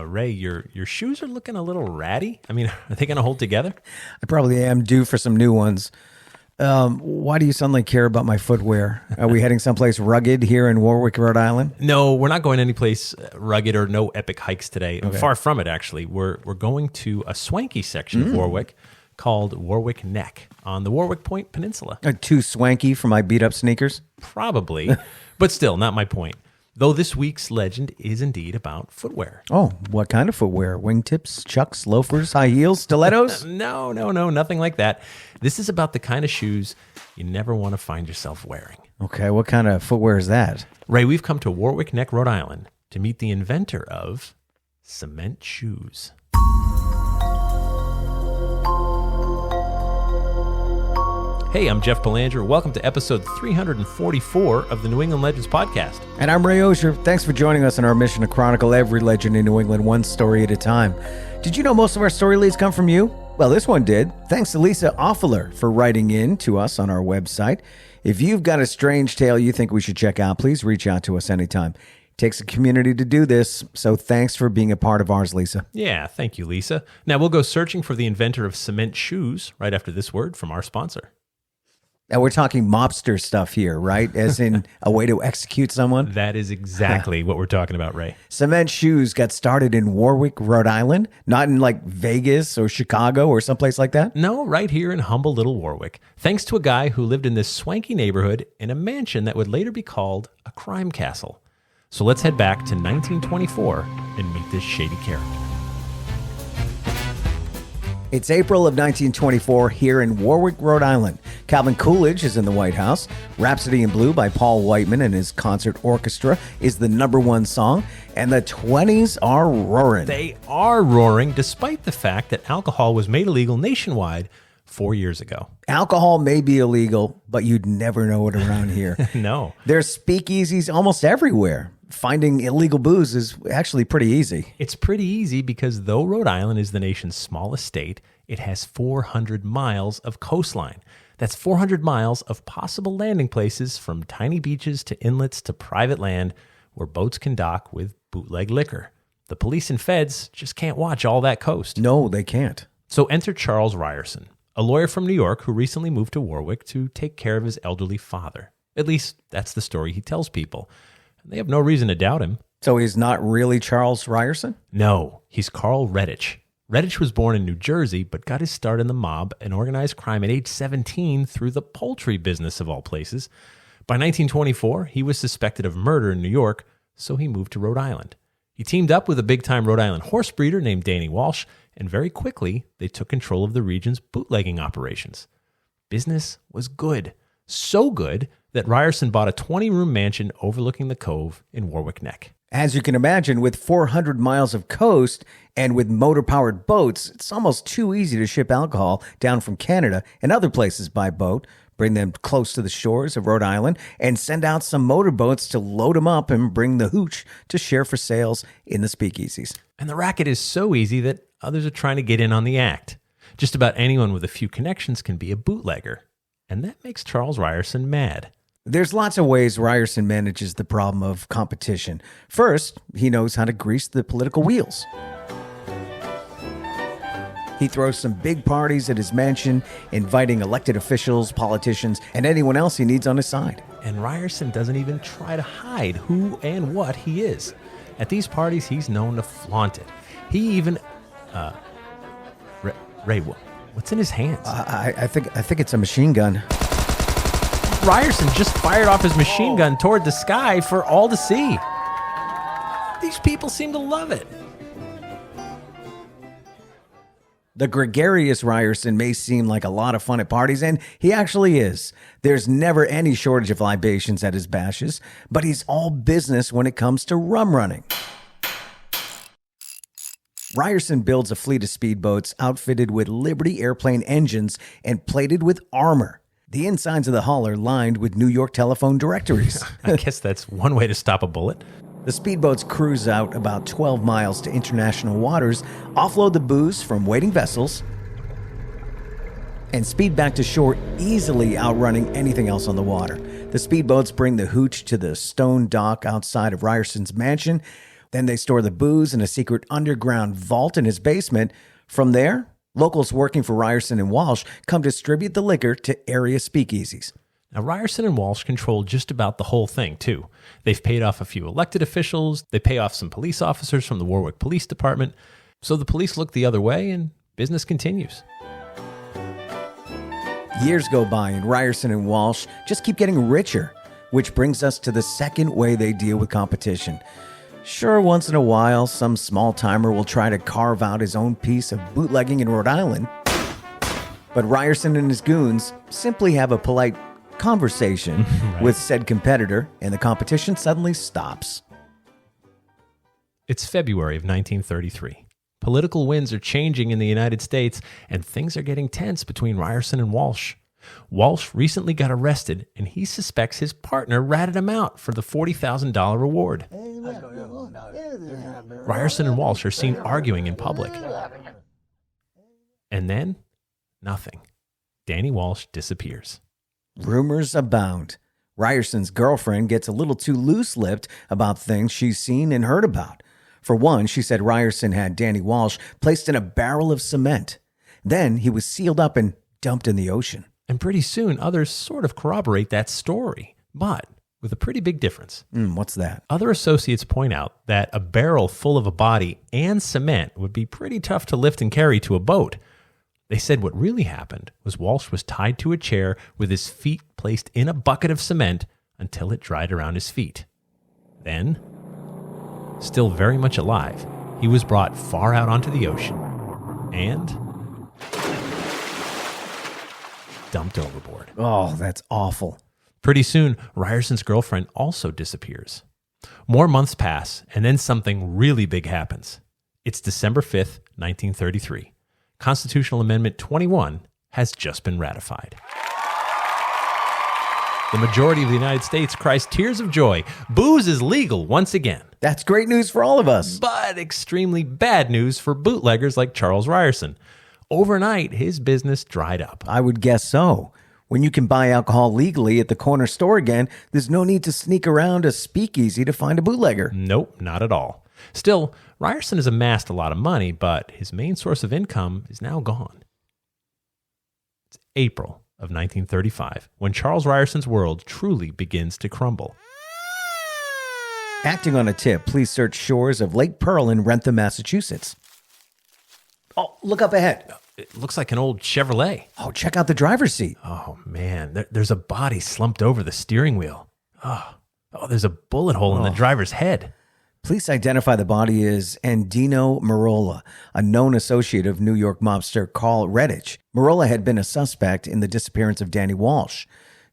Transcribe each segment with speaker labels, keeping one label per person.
Speaker 1: Ray, your shoes are looking a little ratty. I mean, are they going to hold together?
Speaker 2: I probably am due for some new ones. Why do you suddenly care about my footwear? Are we heading someplace rugged here in Warwick, Rhode Island?
Speaker 1: No, we're not going anyplace rugged or no epic hikes today. Okay. Far from it, actually. We're going to a swanky section of Warwick called Warwick Neck on the Warwick Point Peninsula.
Speaker 2: Too swanky for my beat-up sneakers?
Speaker 1: Probably, but still, not my point. Though this week's legend is indeed about footwear.
Speaker 2: Oh, what kind of footwear? Wingtips, chucks, loafers, high heels, stilettos?
Speaker 1: No, nothing like that. This is about the kind of shoes you never want to find yourself wearing.
Speaker 2: Okay, what kind of footwear is that?
Speaker 1: Ray, we've come to Warwick Neck, Rhode Island to meet the inventor of cement shoes. Hey, I'm Jeff Belanger. Welcome to episode 344 of the New England Legends podcast.
Speaker 2: And I'm Ray Auger. Thanks for joining us on our mission to chronicle every legend in New England one story at a time. Did you know most of our story leads come from you? Well, this one did. Thanks to Lisa Offler for writing in to us on our website. If you've got a strange tale you think we should check out, please reach out to us anytime. It takes a community to do this, so thanks for being a part of ours, Lisa.
Speaker 1: Yeah, thank you, Lisa. Now we'll go searching for the inventor of cement shoes right after this word from our sponsor.
Speaker 2: Now, we're talking mobster stuff here, right? As in a way to execute someone?
Speaker 1: That is exactly what we're talking about, Ray.
Speaker 2: Cement shoes got started in Warwick, Rhode Island, not in like Vegas or Chicago or someplace like that?
Speaker 1: No, right here in humble little Warwick, thanks to a guy who lived in this swanky neighborhood in a mansion that would later be called a crime castle. So let's head back to 1924 and meet this shady character.
Speaker 2: It's April of 1924 here in Warwick, Rhode Island. Calvin Coolidge is in the White House. Rhapsody in Blue by Paul Whiteman and his concert orchestra is the #1 song. And the 20s are roaring.
Speaker 1: They are roaring, despite the fact that alcohol was made illegal nationwide 4 years ago.
Speaker 2: Alcohol may be illegal, but you'd never know it around here.
Speaker 1: No.
Speaker 2: There's speakeasies almost everywhere. Finding illegal booze is actually pretty easy.
Speaker 1: It's pretty easy because though Rhode Island is the nation's smallest state, it has 400 miles of coastline. That's 400 miles of possible landing places from tiny beaches to inlets to private land where boats can dock with bootleg liquor. The police and feds just can't watch all that coast.
Speaker 2: No, they can't.
Speaker 1: So enter Charles Ryerson, a lawyer from New York who recently moved to Warwick to take care of his elderly father. At least that's the story he tells people. They have no reason to doubt him.
Speaker 2: So he's not really Charles Ryerson?
Speaker 1: No, he's Carl Rettich. Rettich was born in New Jersey, but got his start in the mob and organized crime at age 17 through the poultry business of all places. By 1924, he was suspected of murder in New York, so he moved to Rhode Island. He teamed up with a big-time Rhode Island horse breeder named Danny Walsh, and very quickly, they took control of the region's bootlegging operations. Business was good. So good that Ryerson bought a 20-room mansion overlooking the cove in Warwick Neck.
Speaker 2: As you can imagine, with 400 miles of coast and with motor-powered boats, it's almost too easy to ship alcohol down from Canada and other places by boat, bring them close to the shores of Rhode Island, and send out some motorboats to load them up and bring the hooch to share for sales in the speakeasies.
Speaker 1: And the racket is so easy that others are trying to get in on the act. Just about anyone with a few connections can be a bootlegger. And that makes Charles Ryerson mad.
Speaker 2: There's lots of ways Ryerson manages the problem of competition. First, he knows how to grease the political wheels. He throws some big parties at his mansion, inviting elected officials, politicians, and anyone else he needs on his side.
Speaker 1: And Ryerson doesn't even try to hide who and what he is. At these parties, he's known to flaunt it. He even... Ray, what's in his hands?
Speaker 2: I think it's a machine gun.
Speaker 1: Ryerson just fired off his machine gun toward the sky for all to see. These people seem to love it.
Speaker 2: The gregarious Ryerson may seem like a lot of fun at parties, and he actually is. There's never any shortage of libations at his bashes, but he's all business when it comes to rum running. Ryerson builds a fleet of speedboats outfitted with Liberty airplane engines and plated with armor. The insides of the hull are lined with New York telephone directories.
Speaker 1: I guess that's one way to stop a bullet.
Speaker 2: The speedboats cruise out about 12 miles to international waters, offload the booze from waiting vessels, and speed back to shore, easily outrunning anything else on the water. The speedboats bring the hooch to the stone dock outside of Ryerson's mansion, Then they store the booze in a secret underground vault in his basement. From there, locals working for Ryerson and Walsh come distribute the liquor to area speakeasies.
Speaker 1: Now, Ryerson and Walsh control just about the whole thing, too. They've paid off a few elected officials. They pay off some police officers from the Warwick Police Department. So the police look the other way and business continues.
Speaker 2: Years go by and Ryerson and Walsh just keep getting richer, which brings us to the second way they deal with competition. Sure, once in a while, some small-timer will try to carve out his own piece of bootlegging in Rhode Island. But Ryerson and his goons simply have a polite conversation right. with said competitor, and the competition suddenly stops.
Speaker 1: It's February of 1933. Political winds are changing in the United States, and things are getting tense between Ryerson and Walsh. Walsh recently got arrested, and he suspects his partner ratted him out for the $40,000 reward. Ryerson and Walsh are seen arguing in public. And then, nothing. Danny Walsh disappears.
Speaker 2: Rumors abound. Ryerson's girlfriend gets a little too loose-lipped about things she's seen and heard about. For one, she said Ryerson had Danny Walsh placed in a barrel of cement. Then he was sealed up and dumped in the ocean.
Speaker 1: And pretty soon, others sort of corroborate that story, but with a pretty big difference.
Speaker 2: What's that?
Speaker 1: Other associates point out that a barrel full of a body and cement would be pretty tough to lift and carry to a boat. They said what really happened was Walsh was tied to a chair with his feet placed in a bucket of cement until it dried around his feet. Then, still very much alive, he was brought far out onto the ocean and dumped overboard.
Speaker 2: Oh, that's awful.
Speaker 1: Pretty soon, Ryerson's girlfriend also disappears. More months pass, and then something really big happens. It's December 5th, 1933. Constitutional Amendment 21 has just been ratified. The majority of the United States cries tears of joy. Booze is legal once again.
Speaker 2: That's great news for all of us.
Speaker 1: But extremely bad news for bootleggers like Charles Ryerson. Overnight, his business dried up.
Speaker 2: I would guess so. When you can buy alcohol legally at the corner store again, there's no need to sneak around a speakeasy to find a bootlegger.
Speaker 1: Nope, not at all. Still, Ryerson has amassed a lot of money, but his main source of income is now gone. It's April of 1935, when Charles Ryerson's world truly begins to crumble.
Speaker 2: Acting on a tip, please search shores of Lake Pearl in Wrentham, Massachusetts. Oh, look up ahead.
Speaker 1: It looks like an old Chevrolet.
Speaker 2: Oh, check out the driver's seat.
Speaker 1: Oh, man, there's a body slumped over the steering wheel. Oh, there's a bullet hole in the driver's head.
Speaker 2: Police identify the body as Andino Marola, a known associate of New York mobster Carl Rettich. Marola had been a suspect in the disappearance of Danny Walsh.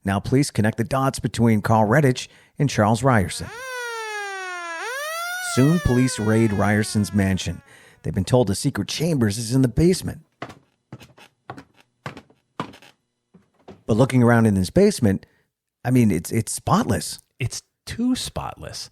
Speaker 2: Now police connect the dots between Carl Rettich and Charles Ryerson. Soon police raid Ryerson's mansion. They've been told the secret chambers is in the basement. But looking around in this basement, it's spotless.
Speaker 1: It's too spotless.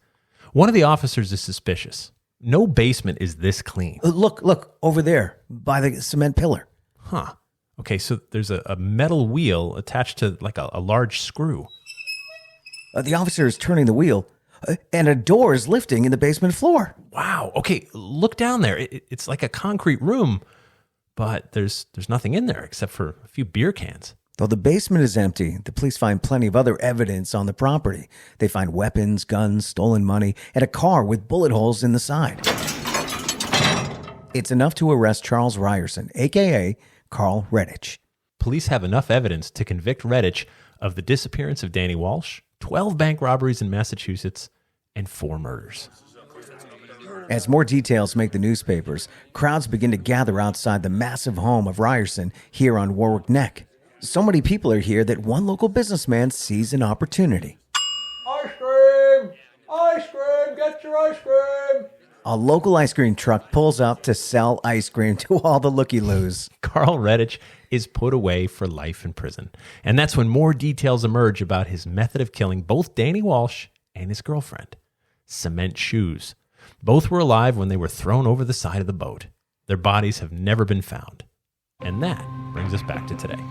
Speaker 1: One of the officers is suspicious. No basement is this clean.
Speaker 2: Look, over there, by the cement pillar.
Speaker 1: Huh. Okay, so there's a metal wheel attached to like a large screw.
Speaker 2: The officer is turning the wheel, and a door is lifting in the basement floor.
Speaker 1: Wow. Okay, look down there. It's like a concrete room, but there's nothing in there except for a few beer cans.
Speaker 2: Though the basement is empty, the police find plenty of other evidence on the property. They find weapons, guns, stolen money, and a car with bullet holes in the side. It's enough to arrest Charles Ryerson, a.k.a. Carl Rettich.
Speaker 1: Police have enough evidence to convict Rettich of the disappearance of Danny Walsh, 12 bank robberies in Massachusetts, and 4 murders.
Speaker 2: As more details make the newspapers, crowds begin to gather outside the massive home of Ryerson here on Warwick Neck. So many people are here that one local businessman sees an opportunity.
Speaker 3: Ice cream! Ice cream! Get your ice cream!
Speaker 2: A local ice cream truck pulls up to sell ice cream to all the looky-loos.
Speaker 1: Carl Rettich is put away for life in prison. And that's when more details emerge about his method of killing both Danny Walsh and his girlfriend. Cement shoes. Both were alive when they were thrown over the side of the boat. Their bodies have never been found. And that brings us back to today.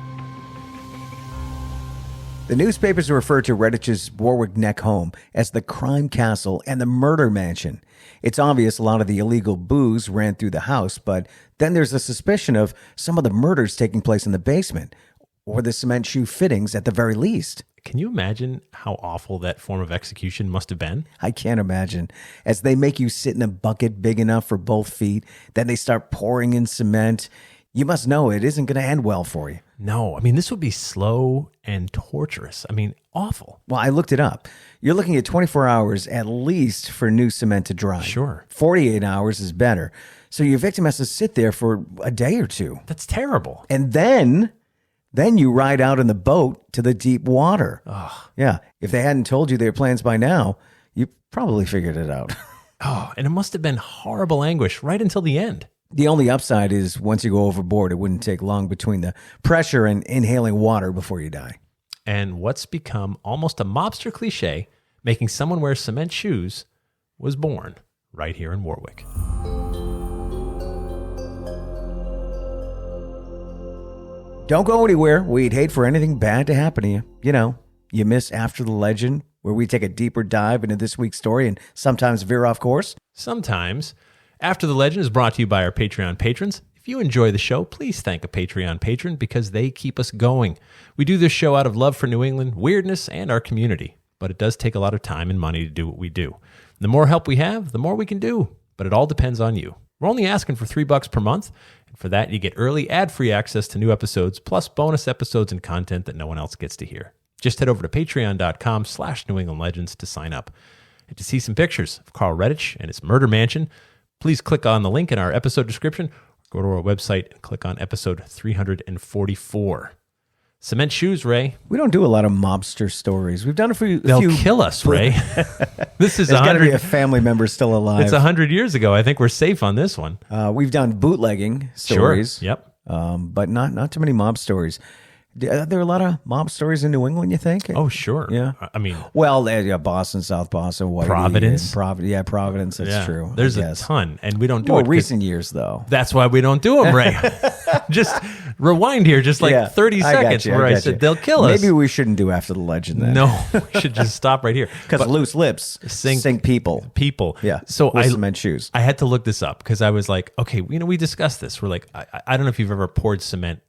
Speaker 2: The newspapers refer to Rettich's Warwick Neck home as the crime castle and the murder mansion. It's obvious a lot of the illegal booze ran through the house, but then there's a suspicion of some of the murders taking place in the basement, or the cement shoe fittings at the very least.
Speaker 1: Can you imagine how awful that form of execution must have been?
Speaker 2: I can't imagine. As they make you sit in a bucket big enough for both feet, then they start pouring in cement. You must know it isn't going to end well for you.
Speaker 1: No, I mean, this would be slow and torturous. I mean, awful.
Speaker 2: Well, I looked it up. You're looking at 24 hours at least for new cement to dry.
Speaker 1: Sure.
Speaker 2: 48 hours is better. So your victim has to sit there for a day or two.
Speaker 1: That's terrible.
Speaker 2: And then you ride out in the boat to the deep water.
Speaker 1: Ugh.
Speaker 2: Yeah. If they hadn't told you their plans by now, you probably figured it out.
Speaker 1: Oh, and it must have been horrible anguish right until the end.
Speaker 2: The only upside is once you go overboard, it wouldn't take long between the pressure and inhaling water before you die.
Speaker 1: And what's become almost a mobster cliche, making someone wear cement shoes, was born right here in Warwick.
Speaker 2: Don't go anywhere. We'd hate for anything bad to happen to you. You know, you miss After the Legend, where we take a deeper dive into this week's story and sometimes veer off course.
Speaker 1: Sometimes. After the Legend is brought to you by our Patreon patrons. If you enjoy the show, please thank a Patreon patron because they keep us going. We do this show out of love for New England, weirdness, and our community, but it does take a lot of time and money to do what we do. The more help we have, the more we can do, but it all depends on you. We're only asking for $3 per month, and for that, you get early ad-free access to new episodes, plus bonus episodes and content that no one else gets to hear. Just head over to patreon.com/New England Legends to sign up. And to see some pictures of Carl Rettich and his murder mansion, please click on the link in our episode description, or go to our website and click on episode 344. Cement shoes, Ray.
Speaker 2: We don't do a lot of mobster stories. We've done a few.
Speaker 1: They'll kill us, Ray. This is
Speaker 2: There's got to be a family member still alive.
Speaker 1: It's 100 years ago. I think we're safe on this one.
Speaker 2: We've done bootlegging stories.
Speaker 1: Sure. Yep.
Speaker 2: But not too many mob stories. Are there a lot of mob stories in New England, you think?
Speaker 1: Oh, sure.
Speaker 2: Yeah.
Speaker 1: I mean,
Speaker 2: well, Boston, South Boston, Whitey,
Speaker 1: Providence.
Speaker 2: Providence. That's true.
Speaker 1: There's a ton, and we don't do it.
Speaker 2: Recent years, though.
Speaker 1: That's why we don't do them, Ray. Just rewind here, just like 30 seconds where I said they'll kill us.
Speaker 2: Maybe we shouldn't do After the Legend then.
Speaker 1: No, we should just stop right here.
Speaker 2: Because loose lips sink people.
Speaker 1: Yeah. So
Speaker 2: cement shoes.
Speaker 1: I had to look this up because I was like, okay, we discussed this. We're like, I don't know if you've ever poured cement.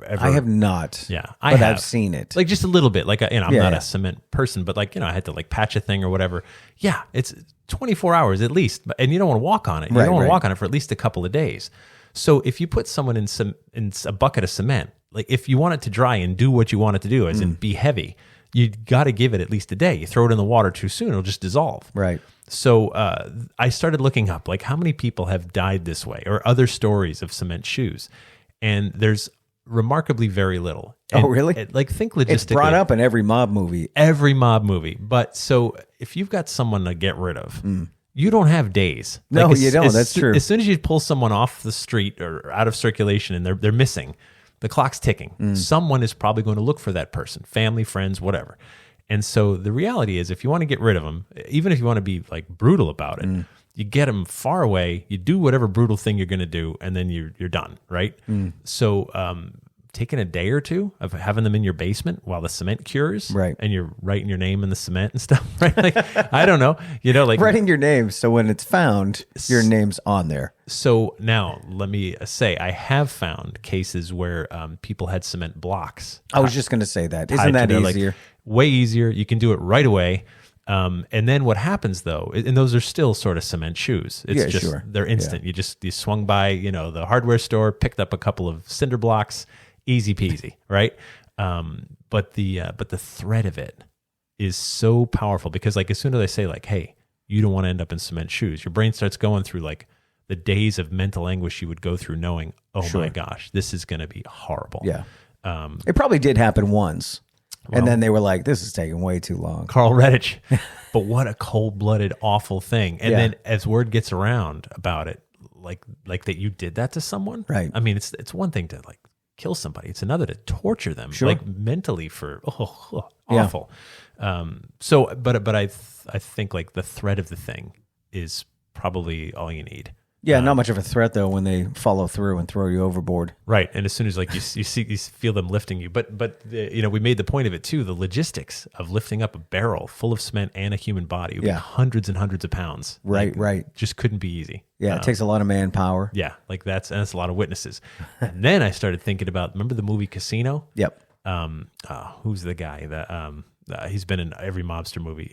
Speaker 2: I have not.
Speaker 1: Yeah,
Speaker 2: but I've seen it.
Speaker 1: Like just a little bit. Like I'm not a cement person, but like I had to like patch a thing or whatever. Yeah, it's 24 hours at least, and you don't want to walk on it. You don't want to walk on it for at least a couple of days. So if you put someone in a bucket of cement, like if you want it to dry and do what you want it to do, as in be heavy, you got to give it at least a day. You throw it in the water too soon, it'll just dissolve.
Speaker 2: Right.
Speaker 1: So I started looking up like how many people have died this way or other stories of cement shoes, and there's remarkably very little. And,
Speaker 2: oh, really?
Speaker 1: Think logistically.
Speaker 2: It's brought up in every mob movie.
Speaker 1: But so if you've got someone to get rid of, you don't have days.
Speaker 2: No, you don't. That's true.
Speaker 1: As soon as you pull someone off the street or out of circulation and they're missing, the clock's ticking. Someone is probably going to look for that person, family, friends, whatever. And so the reality is if you want to get rid of them, even if you want to be like brutal about it, you get them far away, you do whatever brutal thing you're going to do, and then you're done, right? So taking a day or two of having them in your basement while the cement cures,
Speaker 2: right?
Speaker 1: And you're writing your name in the cement and stuff, right? Like, I don't know, like
Speaker 2: writing your name, so when it's found, your name's on there.
Speaker 1: So now let me say, I have found cases where people had cement blocks.
Speaker 2: I was just going to say that. Isn't that easier?
Speaker 1: Like, way easier. You can do it right away. And then what happens though, and those are still sort of cement shoes. It's just, they're instant. Yeah. You swung by, the hardware store, picked up a couple of cinder blocks, easy peasy, right? But the threat of it is so powerful because like as soon as I say like, hey, you don't want to end up in cement shoes, your brain starts going through like the days of mental anguish you would go through knowing, oh my gosh, this is going to be horrible.
Speaker 2: Yeah. It probably did happen once. Well, and then they were like, this is taking way too long.
Speaker 1: Carl Rettich. But what a cold-blooded, awful thing. And then as word gets around about it, like that you did that to someone. Right. I mean, it's one thing to like kill somebody. It's another to torture them like mentally for awful. So but I think like the threat of the thing is probably all you need.
Speaker 2: Yeah, not much of a threat though when they follow through and throw you overboard.
Speaker 1: Right, and as soon as like you feel them lifting you, but we made the point of it too. The logistics of lifting up a barrel full of cement and a human body would be hundreds and hundreds of pounds.
Speaker 2: Right.
Speaker 1: Just couldn't be easy.
Speaker 2: Yeah, it takes a lot of manpower.
Speaker 1: Yeah, that's a lot of witnesses. And then I started thinking about, remember the movie Casino?
Speaker 2: Yep.
Speaker 1: Who's the guy that he's been in every mobster movie?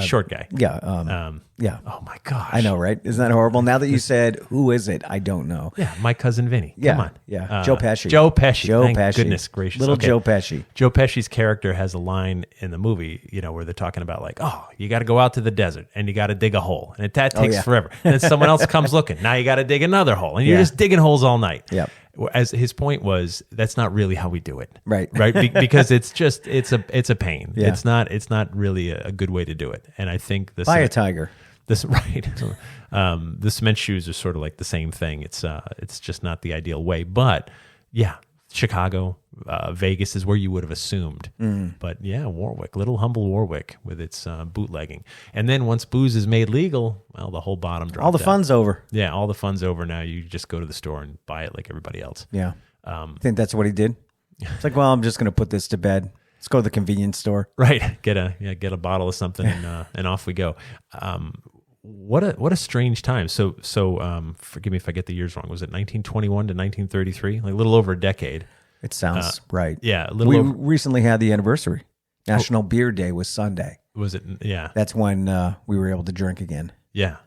Speaker 2: Short
Speaker 1: guy.
Speaker 2: Yeah. Yeah.
Speaker 1: Oh my gosh.
Speaker 2: I know, right? Isn't that horrible? Now that you said, who is it? I don't know.
Speaker 1: Yeah, my cousin Vinny.
Speaker 2: Yeah.
Speaker 1: Come on.
Speaker 2: Yeah. Joe Pesci.
Speaker 1: Joe Pesci.
Speaker 2: Joe
Speaker 1: Thank
Speaker 2: Pesci.
Speaker 1: Goodness gracious.
Speaker 2: Little Joe Pesci.
Speaker 1: Joe Pesci's character has a line in the movie, where they're talking about like, oh, you got to go out to the desert and you got to dig a hole, and that takes forever. And then someone else comes looking. Now you got to dig another hole, and you're just digging holes all night.
Speaker 2: Yep.
Speaker 1: As his point was, that's not really how we do it,
Speaker 2: right?
Speaker 1: Because it's a pain.
Speaker 2: Yeah.
Speaker 1: It's not really a good way to do it. And I think
Speaker 2: buy a tiger.
Speaker 1: The cement shoes are sort of like the same thing. It's just not the ideal way. But yeah, Chicago, Vegas is where you would have assumed. But yeah, Warwick, little humble Warwick with its bootlegging. And then once booze is made legal, well, the whole bottom drops.
Speaker 2: All the fun's over.
Speaker 1: Yeah, all the fun's over now. You just go to the store and buy it like everybody else.
Speaker 2: Yeah. I think that's what he did. It's like, well, I'm just going to put this to bed. Let's go to the convenience store.
Speaker 1: Right. Get a bottle of something and off we go. What a strange time. So forgive me if I get the years wrong. Was it 1921 to 1933? Like a little over a decade.
Speaker 2: It sounds right.
Speaker 1: Yeah.
Speaker 2: We recently had the anniversary. National Beer Day was Sunday.
Speaker 1: Was it? Yeah.
Speaker 2: That's when we were able to drink again.
Speaker 1: Yeah.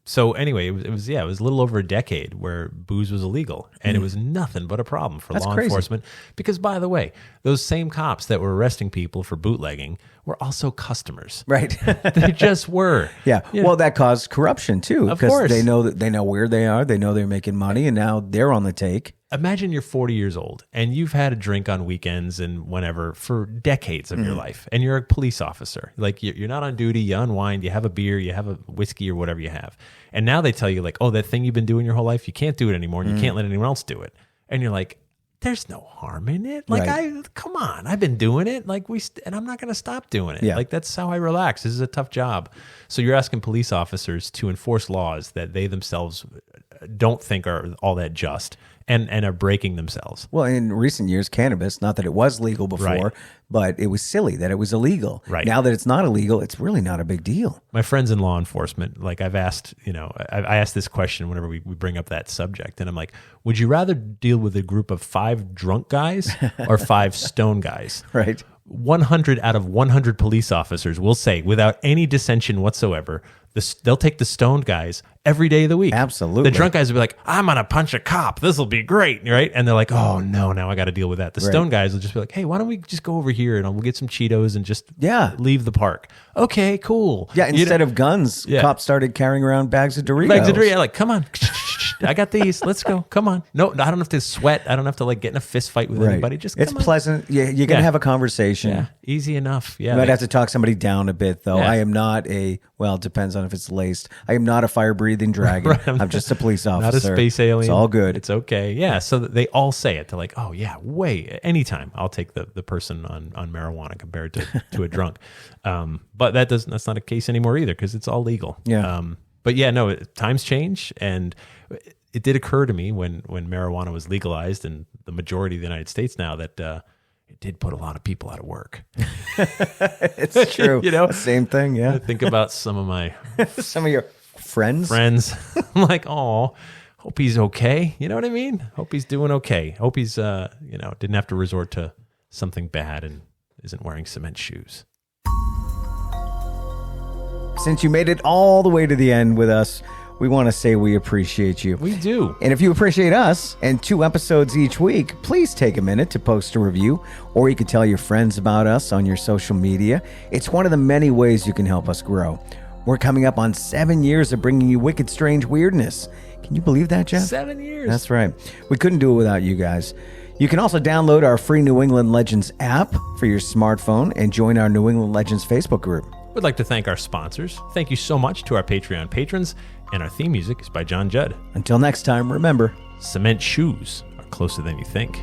Speaker 1: So anyway, it was a little over a decade where booze was illegal, and it was nothing but a problem for law enforcement. Because, by the way, those same cops that were arresting people for bootlegging were also customers.
Speaker 2: Right.
Speaker 1: They just were.
Speaker 2: Yeah. Well, that caused corruption too.
Speaker 1: Of course.
Speaker 2: They know where they are. They know they're making money, and now they're on the take.
Speaker 1: Imagine you're 40 years old and you've had a drink on weekends and whenever for decades of your life, and you're a police officer. Like you're not on duty, you unwind, you have a beer, you have a whiskey or whatever you have. And now they tell you like, oh, that thing you've been doing your whole life, you can't do it anymore, and you can't let anyone else do it. And you're like, there's no harm in it. Like come on, I've been doing it. Like and I'm not going to stop doing it.
Speaker 2: Yeah.
Speaker 1: Like that's how I relax. This is a tough job. So you're asking police officers to enforce laws that they themselves don't think are all that just. And are breaking themselves.
Speaker 2: Well, in recent years, cannabis, not that it was legal before, but it was silly that it was illegal.
Speaker 1: Right.
Speaker 2: Now that it's not illegal, it's really not a big deal.
Speaker 1: My friends in law enforcement, like I've asked, I asked this question whenever we bring up that subject, and I'm like, would you rather deal with a group of 5 drunk guys or 5 stone guys?
Speaker 2: Right.
Speaker 1: 100 out of 100 police officers will say, without any dissension whatsoever, they'll take the stoned guys every day of the week.
Speaker 2: Absolutely.
Speaker 1: The drunk guys will be like, I'm going to punch a cop. This will be great. Right. And they're like, oh, no, now I got to deal with that. The stone guys will just be like, hey, why don't we just go over here and we'll get some Cheetos and just leave the park. Okay, cool.
Speaker 2: Yeah. Instead of guns, cops started carrying around bags of Doritos.
Speaker 1: Bags of Doritos. Like, come on. I got these. Let's go. Come on. No, I don't have to sweat. I don't have to like get in a fist fight with anybody. Just come
Speaker 2: it's pleasant. Yeah, you're going to have a conversation.
Speaker 1: Yeah. Easy enough. Yeah.
Speaker 2: You might have to talk somebody down a bit, though.
Speaker 1: Yeah.
Speaker 2: I am not it depends on if it's laced. I am not a fire-breathing dragon. I'm just a police officer.
Speaker 1: Not a space alien.
Speaker 2: It's all good.
Speaker 1: It's okay. Yeah. So they all say it. They're like, oh, yeah, anytime I'll take the person on marijuana compared to a drunk. But that's not a case anymore either because it's all legal.
Speaker 2: Yeah.
Speaker 1: But yeah, no, times change. And it did occur to me when marijuana was legalized in the majority of the United States now that it did put a lot of people out of work.
Speaker 2: It's true. Same thing. Yeah.
Speaker 1: I think about some of
Speaker 2: your friends.
Speaker 1: I'm like, oh, hope he's okay. You know what I mean? Hope he's doing okay. Hope he's didn't have to resort to something bad and isn't wearing cement shoes.
Speaker 2: Since you made it all the way to the end with us, we want to say we appreciate you.
Speaker 1: We do.
Speaker 2: And if you appreciate us and 2 episodes each week, please take a minute to post a review, or you can tell your friends about us on your social media. It's one of the many ways you can help us grow. We're coming up on 7 years of bringing you wicked, strange weirdness. Can you believe that, Jeff?
Speaker 1: 7 years.
Speaker 2: That's right. We couldn't do it without you guys. You can also download our free New England Legends app for your smartphone and join our New England Legends Facebook group.
Speaker 1: We'd like to thank our sponsors. Thank you so much to our Patreon patrons, and our theme music is by John Judd.
Speaker 2: Until next time, remember,
Speaker 1: cement shoes are closer than you think.